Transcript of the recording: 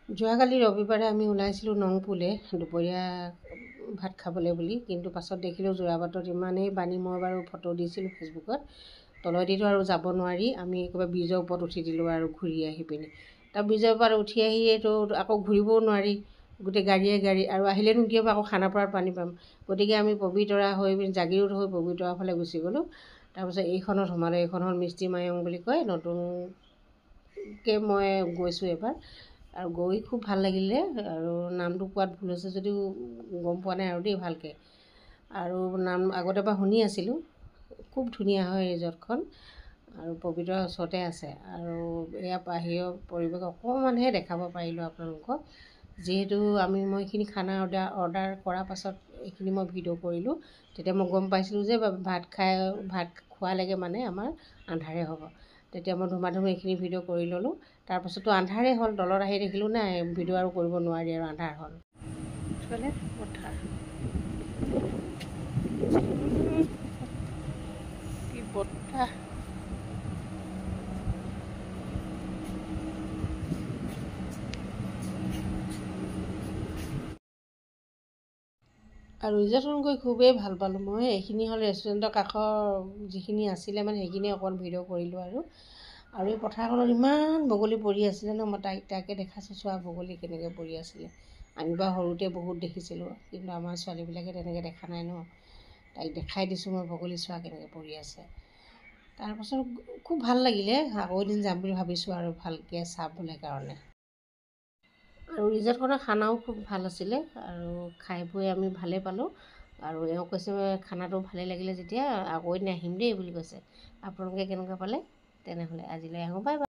যোৱাকালি ৰবিবাৰে আমি ওলাইছিলোঁ নংপুলে দুপৰীয়া ভাত খাবলৈ বুলি, কিন্তু পাছত দেখিলোঁ যোৰাবাটত ইমানেই পানী। মই বাৰু ফটো দিছিলোঁ ফেচবুকত, তলেদিতো আৰু যাব নোৱাৰি। আমি একেবাৰে ব্ৰিজৰ ওপৰত উঠি দিলোঁ আৰু ঘূৰি আহি পিনি। তাৰ ব্ৰিজৰ ওপৰত উঠি আহিয়েতো আকৌ ঘূৰিবও নোৱাৰি, গোটেই গাড়ী আৰু আহিলেনো কি হ'ব, আকৌ খানাপাৰাত পানী পাম। গতিকে আমি পবিতৰা হৈ পিনি জাগিৰোড হৈ পবিতৰা ফালে গুচি গ'লোঁ। তাৰপিছত এইখনত সোমালোঁ। এইখন হ'ল মিষ্টি মায়ং বুলি কয়, নতুনকৈ মই গৈছোঁ এবাৰ আৰু গৈ খুব ভাল লাগিলে। আৰু নামটো কোৱাত ভুল হৈছে যদিও গম পোৱা নাই আৰু দেই ভালকৈ। আৰু নাম আগতে এবাৰ শুনি আছিলোঁ। খুব ধুনীয়া হয় ৰিজৰ্টখন আৰু পবিতৰাৰ ওচৰতে আছে। আৰু এয়া বাহিৰৰ পৰিৱেশ অকণমানহে দেখাব পাৰিলোঁ আপোনালোকক, যিহেতু মই এইখিনি খানা অৰ্ডাৰ কৰাৰ পাছত এইখিনি মই ভিডিঅ' কৰিলোঁ। তেতিয়া মই গম পাইছিলোঁ যে ভাত খোৱালৈকে মানে আমাৰ আন্ধাৰে হ'ব। তেতিয়া মই ধুমাধুম এইখিনি ভিডিঅ' কৰি ল'লোঁ। তাৰপাছতো আন্ধাৰে হ'ল, তলত আহি দেখিলোঁ নাই ভিডিঅ' আৰু কৰিব নোৱাৰি আৰু আন্ধাৰ হ'ল। পথাৰ কি বতাহ! আৰু ৰিজৰ্টখন গৈ খুবেই ভাল পালোঁ মই। এইখিনি হ'ল ৰেষ্টুৰেণ্টৰ কাষৰ যিখিনি আছিলে মানে সেইখিনি অকণ ভিডিঅ' কৰিলোঁ। আৰু এই পথাৰখনত ইমান বগলী পৰি আছিলে ন, মই তাকে দেখাইছোঁ, চোৱা বগলী কেনেকৈ পৰি আছিলে। আমি বাৰু সৰুতে বহুত দেখিছিলোঁ, কিন্তু আমাৰ ছোৱালীবিলাকে তেনেকৈ দেখা নাই ন। তাইক দেখাই দিছোঁ মই, বগলী চোৱা কেনেকৈ পৰি আছে। তাৰপাছত খুব ভাল লাগিলে। আকৌ এদিন যাম বুলি ভাবিছোঁ আৰু ভালকৈ চাবলৈ কাৰণে। আৰু ৰিজৰ্টখনৰ খানাও খুব ভাল আছিলে আৰু খাই বৈ আমি ভালেই পালোঁ। আৰু এওঁ কৈছে খানাটো ভালেই লাগিলে যেতিয়া আকৌ এদিন আহিম দেই বুলি কৈছে। আপোনালোকে কেনেকুৱা পালে? তেনেহ'লে আজিলৈ আহোঁ, বাই বাই।